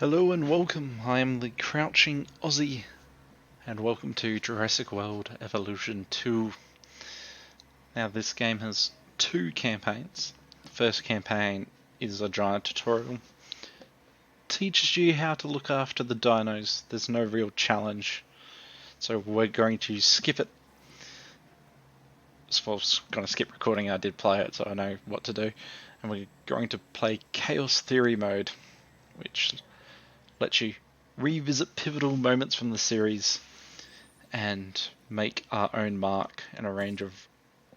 Hello and welcome, I am the Crouching Aussie, and welcome to Jurassic World Evolution 2. Now this game has two campaigns. The first campaign is a giant tutorial. Teaches you how to look after the dinos. There's no real challenge, so we're going to skip it. So I was going to skip recording, I did play it so I know what to do. And we're going to play Chaos Theory mode, which lets you revisit pivotal moments from the series and make our own mark in a range of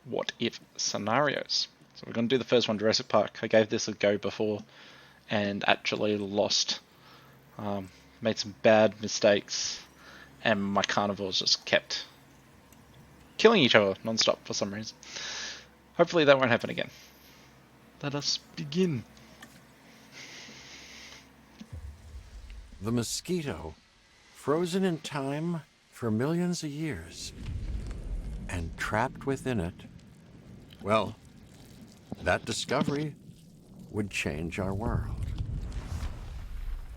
what-if scenarios. So we're going to do the first one, Jurassic Park. I gave this a go before and actually lost. Made some bad mistakes and my carnivores just kept killing each other non-stop for some reason. Hopefully that won't happen again. Let us begin. The mosquito, frozen in time for millions of years, and trapped within it, well, that discovery would change our world.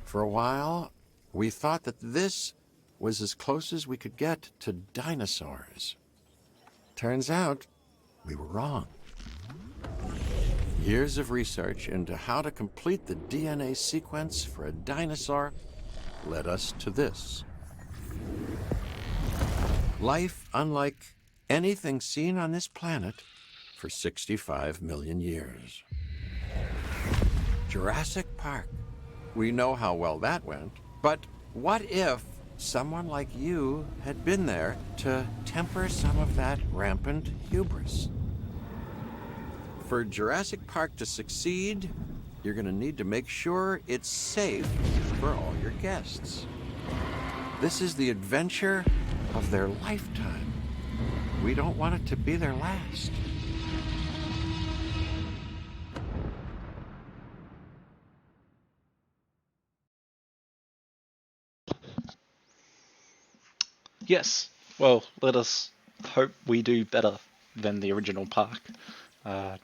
For a while, we thought that this was as close as we could get to dinosaurs. Turns out, we were wrong. Years of research into how to complete the DNA sequence for a dinosaur led us to this. Life unlike anything seen on this planet for 65 million years. Jurassic Park. We know how well that went, but what if someone like you had been there to temper some of that rampant hubris? For Jurassic Park to succeed, you're going to need to make sure it's safe for all your guests. This is the adventure of their lifetime. We don't want it to be their last. Yes, well, let us hope we do better than the original park.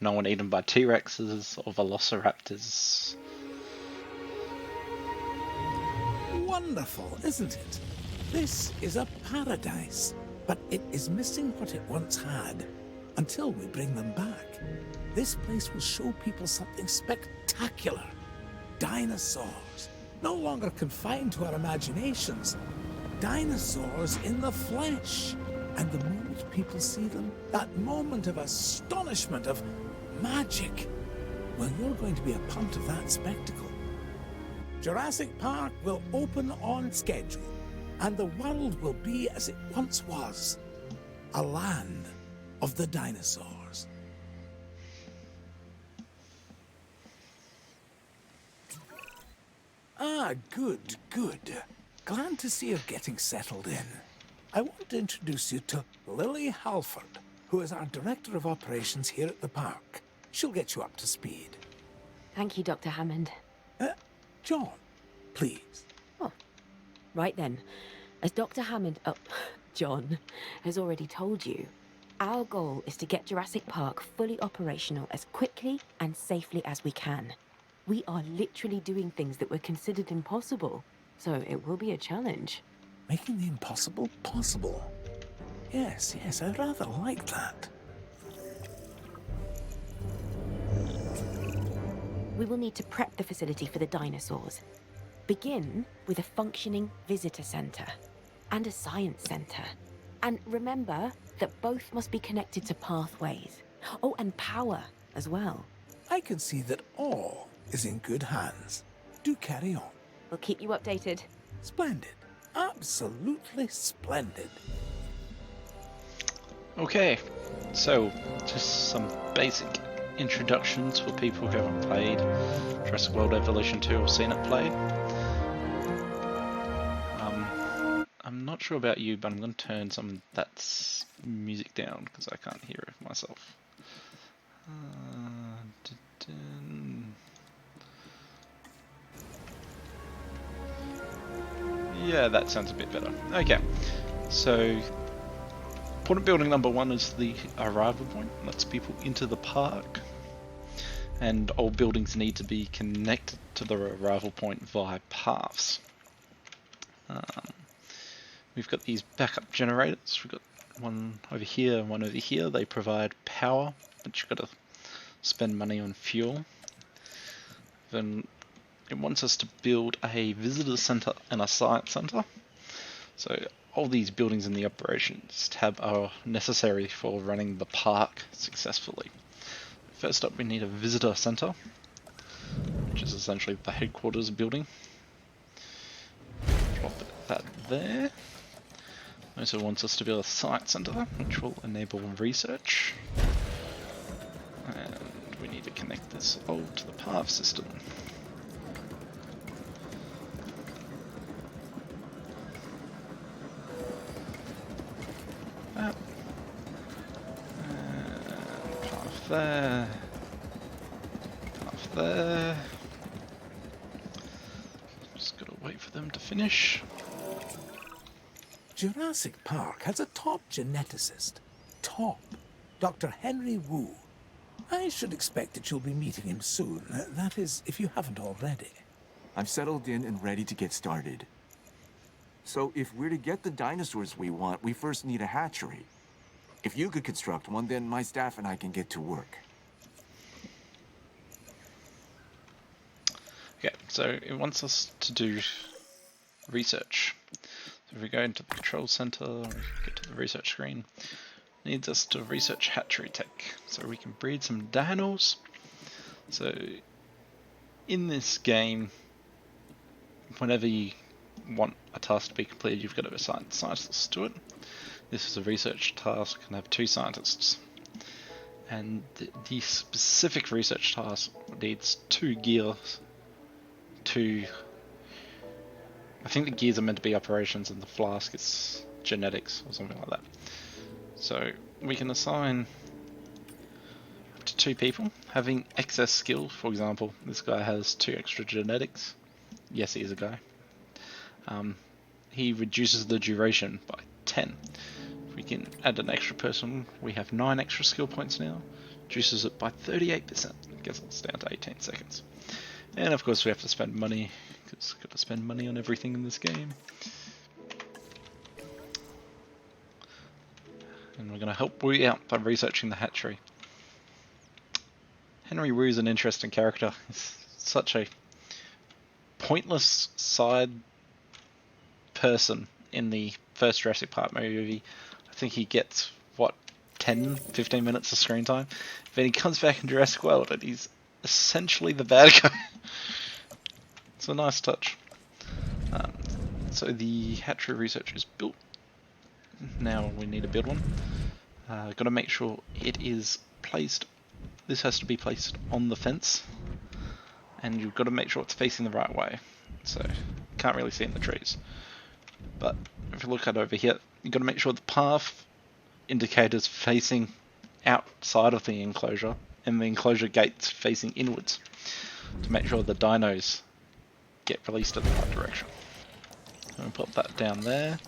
No one eaten by T-Rexes or Velociraptors. Wonderful, isn't it? This is a paradise, but it is missing what it once had until we bring them back. This place will show people something spectacular. Dinosaurs, no longer confined to our imaginations. Dinosaurs in the flesh. And the moment people see them, that moment of astonishment, of magic, well, you're going to be a part of that spectacle. Jurassic Park will open on schedule, and the world will be as it once was, a land of the dinosaurs. Ah, good. Glad to see you getting settled in. I want to introduce you to Lily Halford, who is our Director of Operations here at the park. She'll get you up to speed. Thank you, Dr. Hammond. John, please. Oh, right then. As Dr. Hammond, John, has already told you, our goal is to get Jurassic Park fully operational as quickly and safely as we can. We are literally doing things that were considered impossible, so it will be a challenge. Making the impossible possible. Yes, I rather like that. We will need to prep the facility for the dinosaurs. Begin with a functioning visitor center and a science center. And remember that both must be connected to pathways. Oh, and power as well. I can see that all is in good hands. Do carry on. We'll keep you updated. Splendid. Absolutely splendid. Okay, so just some basic introductions for people who haven't played Jurassic World Evolution 2 or seen it played. I'm not sure about you, but I'm going to turn some of that music down because I can't hear it myself. Yeah, that sounds a bit better. Okay, so important building number one is the arrival point. Lets people into the park. and all buildings need to be connected to the arrival point via paths. We've got these backup generators. We've got one over here and one over here. They provide power, but you've got to spend money on fuel. Then it wants us to build a visitor center and a science center. So all these buildings in the operations tab are necessary for running the park successfully. First up, we need a visitor center, which is essentially the headquarters building. Drop that there. Also wants us to build a science center, which will enable research. And we need to connect this all to the path system. That. And path there. Path there. Just gotta wait for them to finish. Jurassic Park has a top geneticist. Top. Dr. Henry Wu. I should expect that you'll be meeting him soon. That is, if you haven't already. I'm settled in and ready to get started. So if we're to get the dinosaurs we want, we first need a hatchery. If you could construct one, then my staff and I can get to work. Okay, so it wants us to do research. So if we go into the control center, we get to the research screen. It needs us to research hatchery tech, so we can breed some dinos. So in this game, whenever you want a task to be completed, you've got to assign scientists to it. This is a research task and have 2 scientists. And the specific research task needs 2 gears. I think the gears are meant to be operations and the flask is genetics or something like that. So we can assign up to 2 people having excess skill. For example, this guy has 2 extra genetics. Yes, he is a guy. He reduces the duration by 10. If we can add an extra person, we have 9 extra skill points now. Reduces it by 38%. Gets us down to 18 seconds. And of course we have to spend money, because we've got to spend money on everything in this game. And we're going to help Wu out by researching the hatchery. Henry Wu is an interesting character. He's such a pointless side person in the first Jurassic Park movie. I think he gets, what, 10-15 minutes of screen time? Then he comes back in Jurassic World and he's essentially the bad guy. It's a nice touch. So the hatchery research is built. Now we need to build one. Got to make sure it is placed. This has to be placed on the fence, and you've got to make sure it's facing the right way. So can't really see in the trees. But if you look at over here, you've got to make sure the path indicator's facing outside of the enclosure, and the enclosure gates facing inwards to make sure the dinos get released in the right direction. I'm going to put that down there,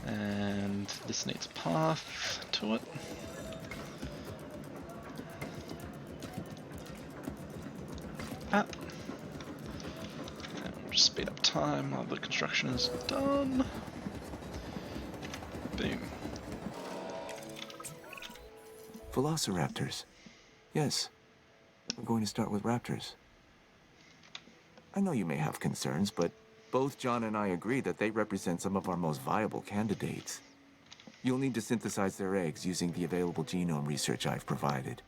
and this needs a path to it. And we'll just speed up time while the construction is done. Boom. Velociraptors. Yes, we're going to start with raptors. I know you may have concerns, but both John and I agree that they represent some of our most viable candidates. You'll need to synthesize their eggs using the available genome research I've provided.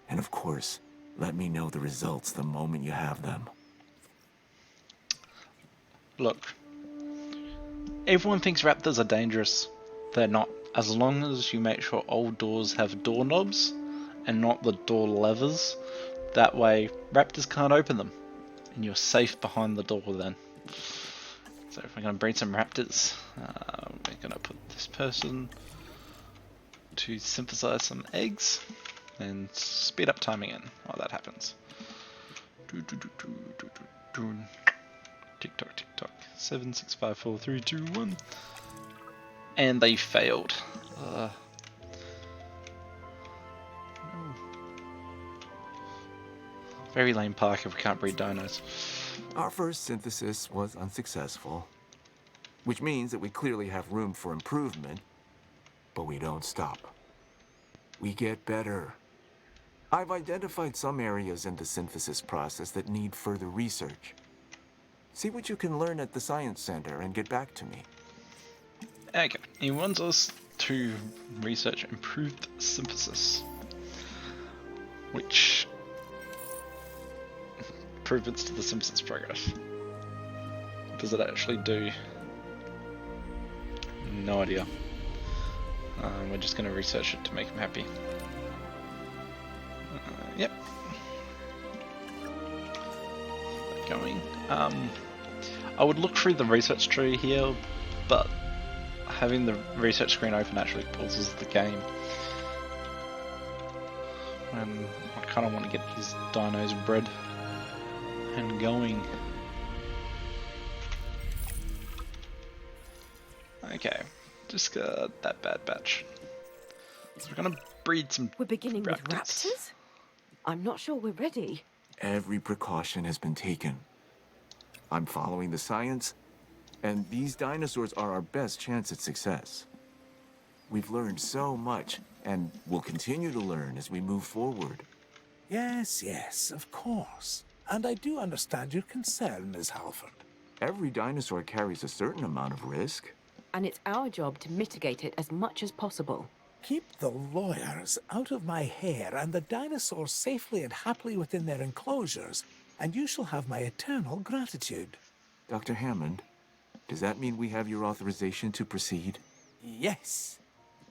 And of course, let me know the results the moment you have them. Look, everyone thinks raptors are dangerous. They're not. As long as you make sure old doors have doorknobs and not the door levers, that way raptors can't open them. And you're safe behind the door then. So if we're going to breed some raptors, we're going to put this person to synthesize some eggs and speed up time again while that happens. Tick tock, tick tock. 7, 6, 5, 4, 3, 2, 1. And they failed. Very lame park if we can't breed dinos. Our first synthesis was unsuccessful, which means that we clearly have room for improvement, but we don't stop. We get better. I've identified some areas in the synthesis process that need further research. See what you can learn at the Science Center and get back to me. Okay, he wants us to research improved synthesis, which improvements to the synthesis progress. What does it actually do? No idea. We're just going to research it to make him happy. Yep. Going. I would look through the research tree here, but having the research screen open actually pauses the game. And I kind of want to get his dinos bred and going. Okay, just got that bad batch. So we're gonna breed some We're beginning with raptors. raptors? I'm not sure we're ready. Every precaution has been taken. I'm following the science, and these dinosaurs are our best chance at success. We've learned so much, and we'll continue to learn as we move forward. Yes, yes, of course. And I do understand your concern, Ms. Halford. Every dinosaur carries a certain amount of risk. And it's our job to mitigate it as much as possible. Keep the lawyers out of my hair and the dinosaurs safely and happily within their enclosures, and you shall have my eternal gratitude. Dr. Hammond, does that mean we have your authorization to proceed? Yes,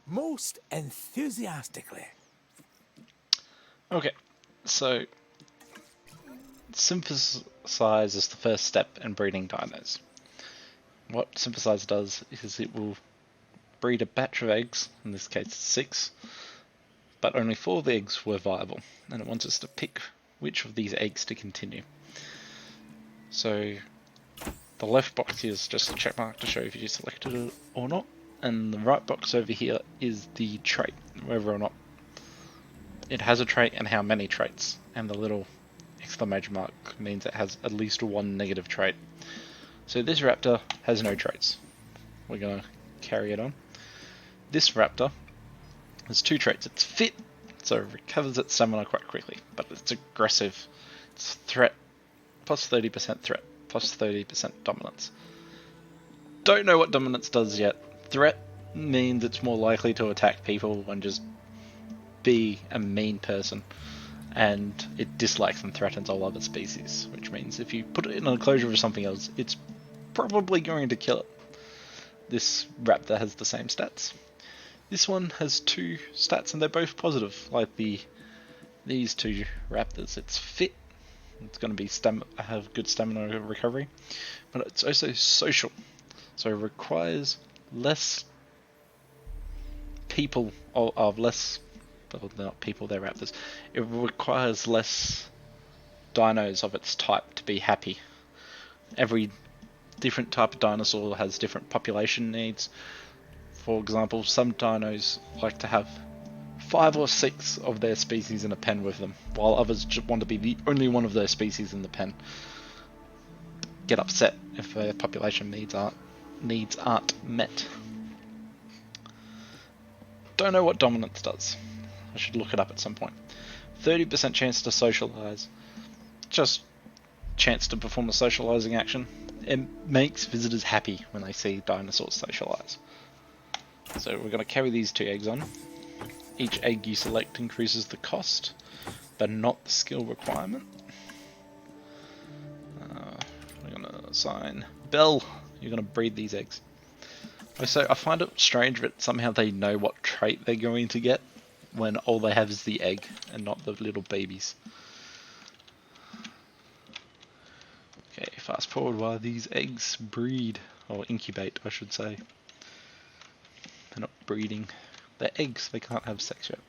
most enthusiastically. Okay, so synthesize is the first step in breeding dinos. What synthesize does is it will breed a batch of eggs, in this case 6, but only 4 of the eggs were viable, and it wants us to pick which of these eggs to continue. So the left box here is just a check mark to show if you selected it or not, and the right box over here is the trait, whether or not it has a trait and how many traits, and the little exclamation mark means it has at least 1 negative trait. So this raptor has no traits. We're going to carry it on. This raptor has 2 traits. It's fit, so it recovers its stamina quite quickly, but it's aggressive. It's threat, plus 30% threat, plus 30% dominance. Don't know what dominance does yet. Threat means it's more likely to attack people and just be a mean person. And it dislikes and threatens all other species, which means if you put it in an enclosure with something else, it's probably going to kill it. This raptor has the same stats. This one has 2 stats and they're both positive, like these 2 raptors. It's fit, it's going to be have good stamina recovery, but it's also social, so it requires less people of less. Well, they're not people, they're raptors. It requires less dinos of its type to be happy. Every different type of dinosaur has different population needs. For example, some dinos like to have 5 or 6 of their species in a pen with them, while others just want to be the only one of their species in the pen. Get upset if their population needs aren't met. Don't know what dominance does. I should look it up at some point. 30% chance to socialize. Just chance to perform a socializing action. It makes visitors happy when they see dinosaurs socialize. So we're going to carry these 2 eggs on. Each egg you select increases the cost, but not the skill requirement. We're going to assign Belle. You're going to breed these eggs. So I find it strange that somehow they know what trait they're going to get when all they have is the egg and not the little babies. Okay, fast forward while these eggs breed, or incubate I should say. They're not breeding, they're eggs, they can't have sex yet.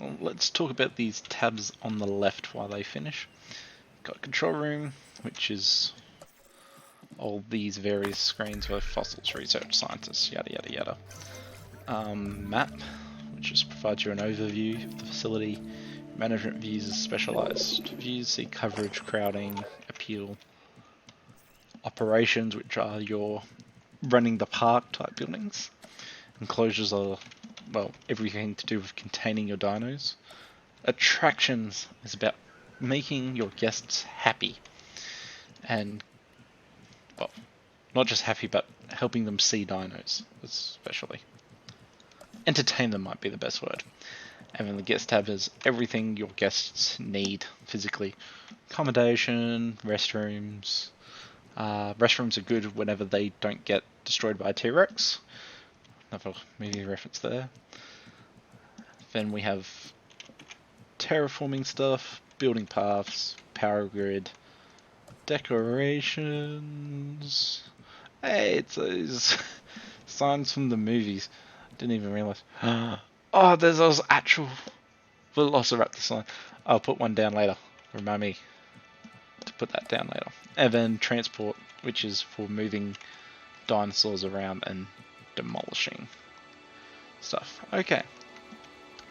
Well, let's talk about these tabs on the left while they finish. Got control room, which is all these various screens for fossils, research, scientists, yada yada yada. map, which just provides you an overview of the facility. Management views is specialized views, see coverage, crowding, appeal. Operations, which are your running the park type buildings. Enclosures are, well, everything to do with containing your dinos. Attractions is about making your guests happy. And, well, not just happy, but helping them see dinos, especially. Entertain them might be the best word. And then the guest tab is everything your guests need physically. Accommodation, restrooms. Restrooms are good whenever they don't get destroyed by a T-Rex. Another movie reference there. Then we have terraforming stuff, building paths, power grid, decorations. Hey, it's those signs from the movies. Didn't even realize. Oh, there's those actual Velociraptor sign. I'll put one down later. Remind me to put that down later. And then transport, which is for moving dinosaurs around and demolishing stuff. Okay.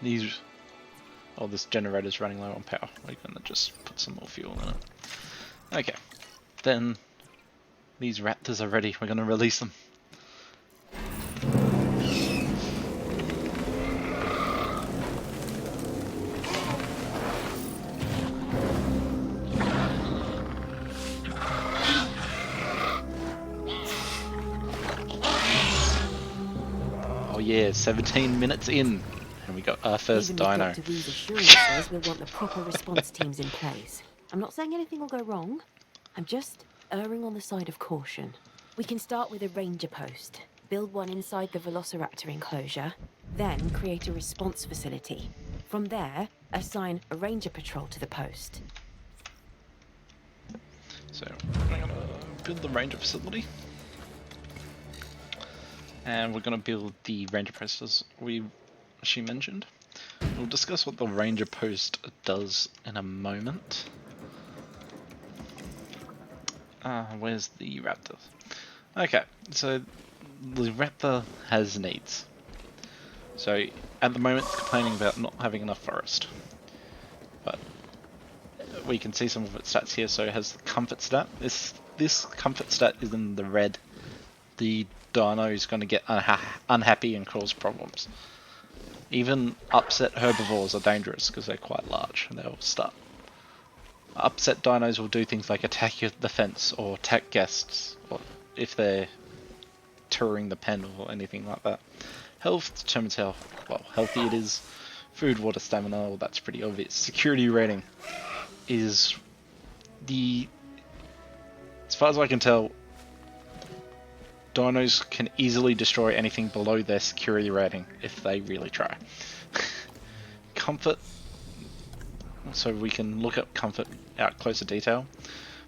These. Oh, this generator's running low on power. We're gonna just put some more fuel in it. Okay. Then these raptors are ready. We're gonna release them. Yeah, 17 minutes in, and we got our first Even with dino. Dr. V's assurances, we'll want the proper response teams in place. I'm not saying anything will go wrong. I'm just erring on the side of caution. We can start with a ranger post, build one inside the Velociraptor enclosure, then create a response facility. From there, assign a ranger patrol to the post. So, we're gonna build the ranger facility. And we're going to build the ranger post as she mentioned. We'll discuss what the ranger post does in a moment. Where's the raptor? Okay, so the raptor has needs. So at the moment it's complaining about not having enough forest. But we can see some of its stats here. So it has the comfort stat. This comfort stat is in the red. The dino is going to get unhappy and cause problems. Even upset herbivores are dangerous because they're quite large and they'll start. Upset dinos will do things like attack the fence or attack guests, or if they're touring the pen or anything like that. Health determines how healthy it is. Food, water, stamina, well, that's pretty obvious. Security rating is as far as I can tell, dinos can easily destroy anything below their security rating if they really try. Comfort, so we can look at comfort out closer detail,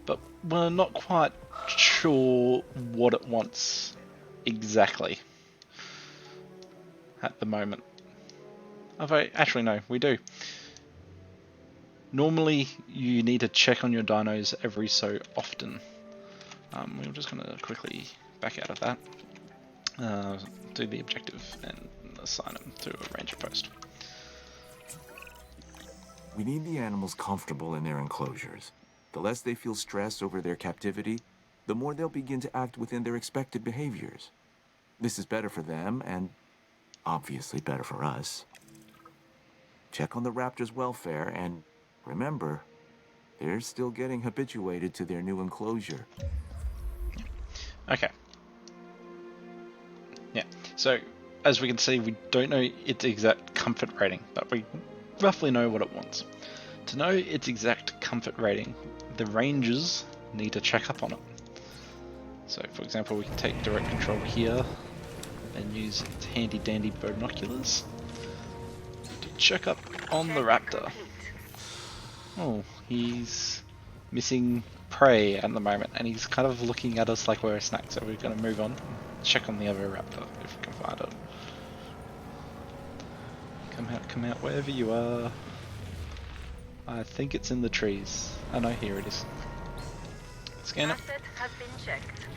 but we're not quite sure what it wants exactly at the moment. Although, actually no, we do. Normally you need to check on your dinos every so often. We're just going to quickly back out of that, do the objective and assign them to a ranger post. We need the animals comfortable in their enclosures. The less they feel stress over their captivity, the more they'll begin to act within their expected behaviors. This is better for them and obviously better for us. Check on the raptors' welfare and remember, they're still getting habituated to their new enclosure. Okay. Yeah, so as we can see, we don't know its exact comfort rating, but we roughly know what it wants. To know its exact comfort rating, the rangers need to check up on it. So for example, we can take direct control here and use its handy dandy binoculars to check up on the raptor. Oh, he's missing prey at the moment, and he's kind of looking at us like we're a snack, so we're going to move on, check on the other raptor if we can find it. Come out, wherever you are. I think it's in the trees. Oh no, here it is. Scan it. Asset has been checked.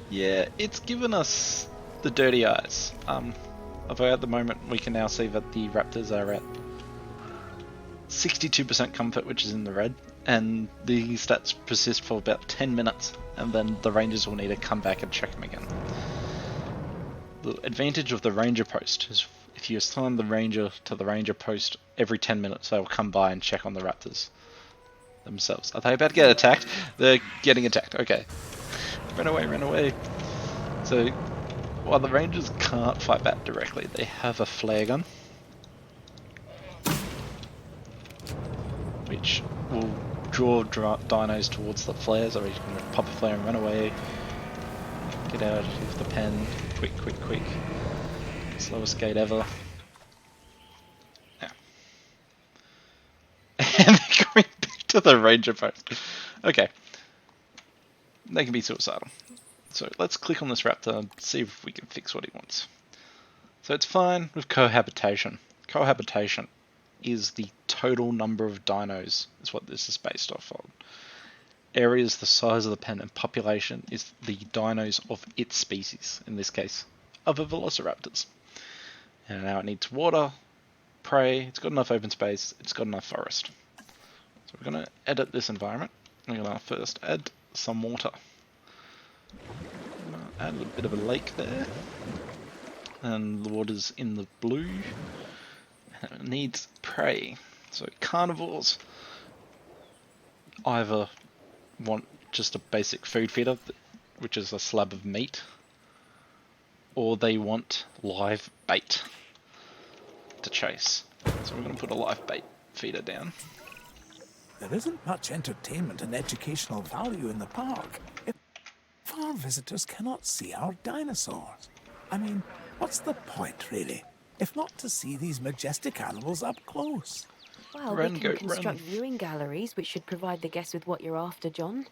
Yeah, it's given us the dirty eyes. Although at the moment we can now see that the raptors are at 62% comfort, which is in the red, and the stats persist for about 10 minutes, and then the rangers will need to come back and check them again. The advantage of the ranger post is if you assign the ranger to the ranger post every 10 minutes, they will come by and check on the raptors themselves. Are they about to get attacked? They're getting attacked. Okay. Run away, run away. So, while the rangers can't fight back directly, they have a flare gun, which will draw dinos towards the flares, or you can pop a flare and run away. Get out of the pen. Quick, quick, quick. Slowest gate ever. Yeah. And they're going back to the ranger post. Okay. They can be suicidal. So let's click on this raptor and see if we can fix what he wants. So it's fine with cohabitation. Cohabitation is the total number of dinos, is what this is based off of. Area is the size of the pen, and population is the dinos of its species, in this case, other velociraptors. And now it needs water, prey, it's got enough open space, it's got enough forest. So we're going to edit this environment. We're going to first add some water. Add a bit of a lake there, and the water's in the blue, and it needs prey. So carnivores either want just a basic food feeder, which is a slab of meat, or they want live bait to chase. So we're going to put a live bait feeder down. There isn't much entertainment and educational value in the park if our visitors cannot see our dinosaurs. I mean, what's the point, really, if not to see these majestic animals up close? Well, Run, we can goat, construct run. viewing galleries, which should provide the guests with what you're after, John.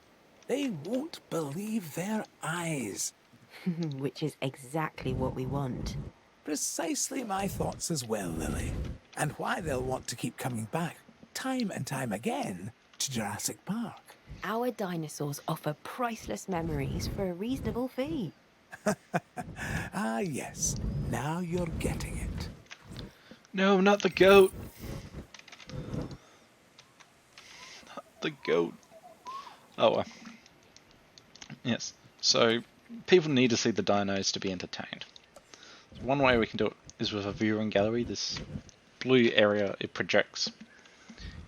They won't believe their eyes. Which is exactly what we want. Precisely my thoughts as well, Lily. And why they'll want to keep coming back, time and time again, to Jurassic Park. Our dinosaurs offer priceless memories for a reasonable fee. Ah, yes. Now you're getting it. No, not the goat. Not the goat. Oh well. Yes. So people need to see the dinos to be entertained. So one way we can do it is with a viewing gallery. This blue area it projects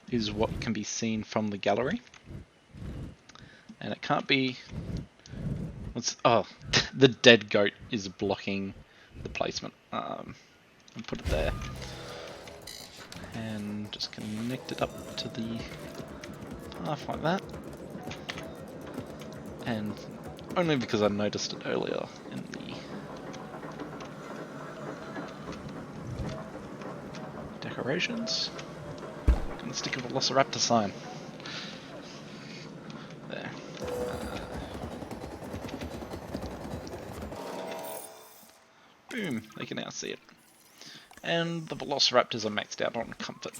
is what can be seen from the gallery. And it can't be... the dead goat is blocking the placement. I'll put it there. And just connect it up to the path like that. And only because I noticed it earlier in the decorations. Gonna stick a Velociraptor sign. There. Boom, they can now see it. And the Velociraptors are maxed out on comfort.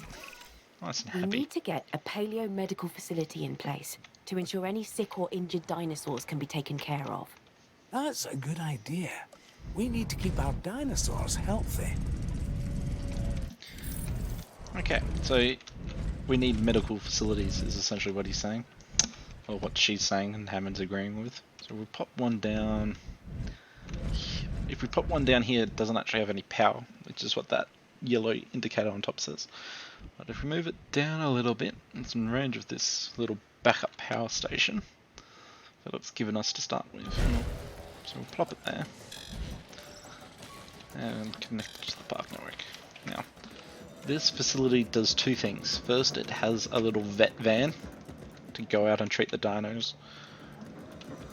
Nice and We happy. need to get a paleo medical facility in place to ensure any sick or injured dinosaurs can be taken care of. That's a good idea. We need to keep our dinosaurs healthy. Okay, so we need medical facilities is essentially what he's saying. Or what she's saying and Hammond's agreeing with. So we'll pop one down. If we pop one down here, it doesn't actually have any power, which is what that yellow indicator on top says. But if we move it down a little bit, it's in range of this little backup power station that it's given us to start with. So we'll plop it there and connect it to the park network. Now, this facility does two things. First, it has a little vet van to go out and treat the dinos.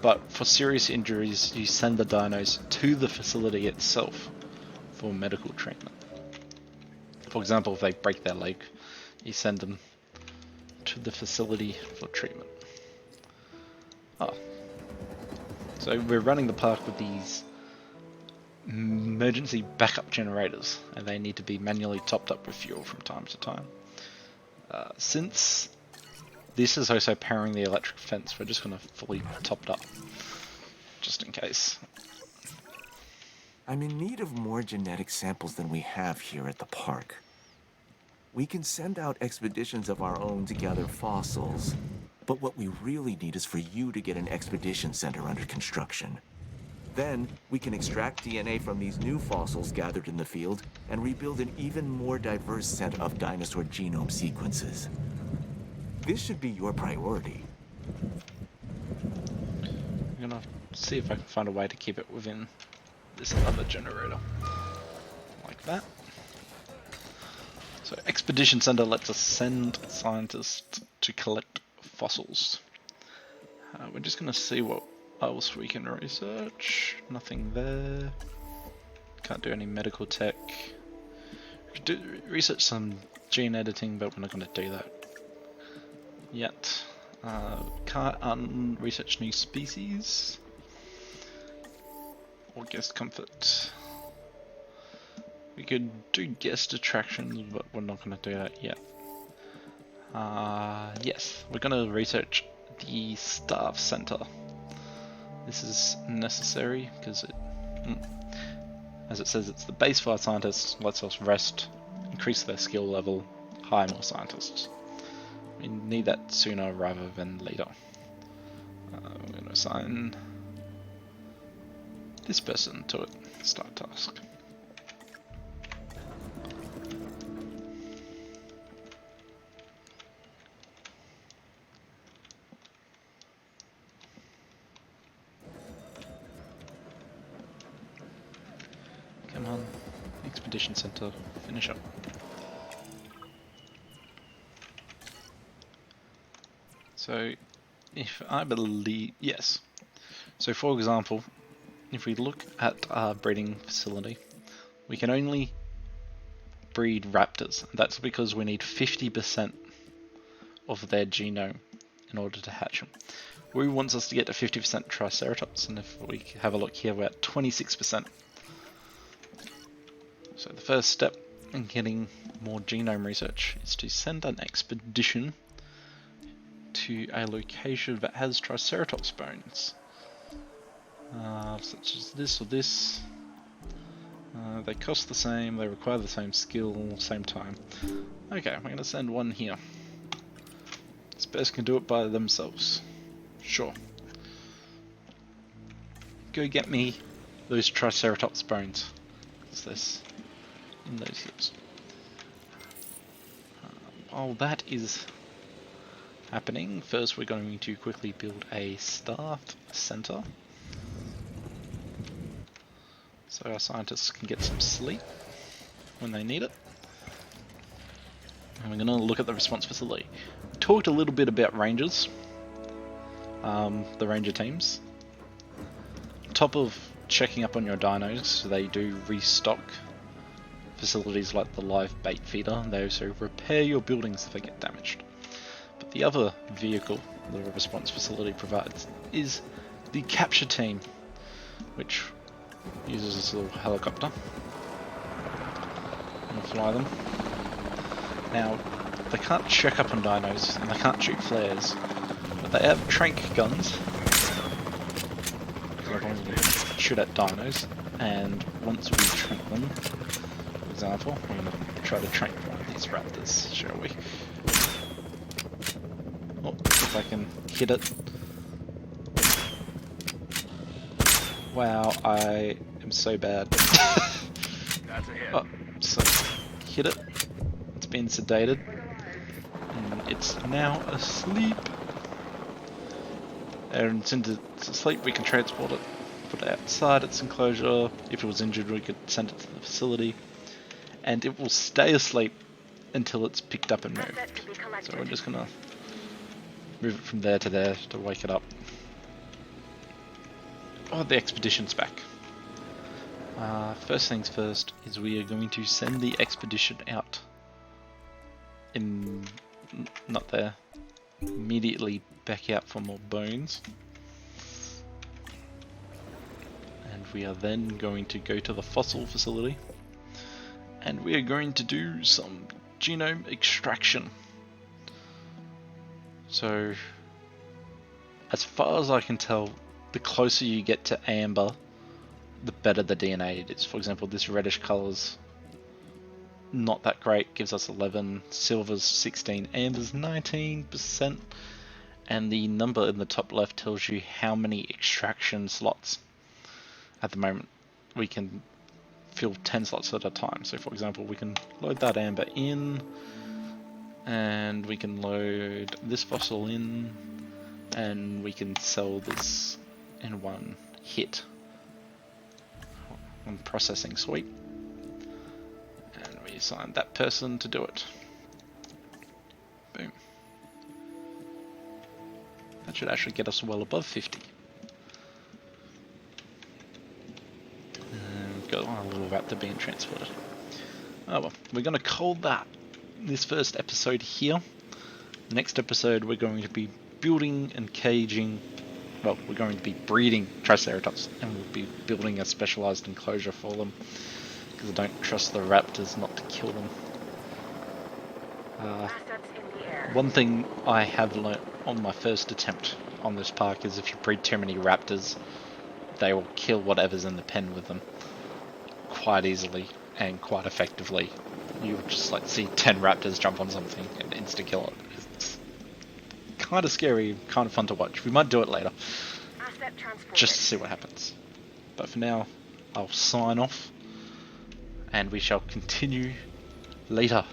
But for serious injuries, you send the dinos to the facility itself for medical treatment. For example, if they break their leg, you send them to the facility for treatment. So we're running the park with these emergency backup generators, and they need to be manually topped up with fuel from time to time. Since this is also powering the electric fence, we're just going to fully top it up. just in case. I'm in need of more genetic samples than we have here at the park. We can send out expeditions of our own to gather fossils, but what we really need is for you to get an expedition center under construction. Then, we can extract DNA from these new fossils gathered in the field and rebuild an even more diverse set of dinosaur genome sequences. This should be your priority. I'm gonna see if I can find a way to keep it within this other generator. Like that. So Expedition Center lets us send scientists to collect fossils. We're just gonna see what else we can research. Nothing there. Can't do any medical tech. We could research some gene editing, but we're not gonna do that yet. Can't research new species or guest comfort. We could do guest attractions, but we're not going to do that yet. Yes, we're going to research the staff center. This is necessary because it, as it says, it's the base for our scientists, lets us rest, increase their skill level, hire more scientists. We need that sooner rather than later. We're going to assign this person to it. Start task. Come on, Expedition Center, finish up. So, if I believe, yes. So for example, if we look at our breeding facility, we can only breed raptors. That's because we need 50% of their genome in order to hatch them. We wants us to get to 50% Triceratops, and if we have a look here, we're at 26%. So the first step in getting more genome research is to send an expedition to a location that has Triceratops bones, such as this or this. They cost the same, they require the same skill, same time. Okay, we're going to send one here. Spares can do it by themselves. Sure. Go get me those Triceratops bones. What's this? In those hills. While that is happening, first we're going to quickly build a staff center so our scientists can get some sleep when they need it. And we're going to look at the response facility. We talked a little bit about rangers, the ranger teams. On top of checking up on your dinos, they do restock facilities like the live bait feeder. They also repair your buildings if they get damaged. But the other vehicle the response facility provides is the capture team, which uses this little helicopter. I'm gonna fly them. Now, they can't check up on dinos and they can't shoot flares, but they have trank guns. So I can shoot at dinos, and once we trank them, for example, we're gonna try to trank one of these raptors, shall we? Oh, if I can hit it. Wow, I am so bad. Oh, so hit it. It's been sedated. And it's now asleep. And since it's asleep, we can transport it, put it outside its enclosure. If it was injured, we could send it to the facility. And it will stay asleep until it's picked up and moved. So we're just gonna move it from there to wake it up. Oh, the expedition's back. First things first is we are going to send the expedition out not there, immediately back out for more bones. And we are then going to go to the fossil facility and we are going to do some genome extraction. So, as far as I can tell, the closer you get to amber, the better the DNA it is. For example, this reddish colour's not that great, gives us 11, silver's 16, amber's 19%, and the number in the top left tells you how many extraction slots. At the moment, we can fill 10 slots at a time. So for example, we can load that amber in, and we can load this fossil in, and we can sell this in one hit on processing suite, and we assign that person to do it. Boom. That should actually get us well above 50. And we've got our little raptor being transported. Oh well, we're going to call that this first episode here. The next episode we're going to be building and caging, well, we're going to be breeding Triceratops, and we'll be building a specialized enclosure for them, because I don't trust the raptors not to kill them. One thing I have learnt on my first attempt on this park is if you breed too many raptors, they will kill whatever's in the pen with them quite easily and quite effectively. You'll just like see 10 raptors jump on something and insta kill it. It's kind of scary, kind of fun to watch. We might do it later, just to see what happens. But for now, I'll sign off, and we shall continue later.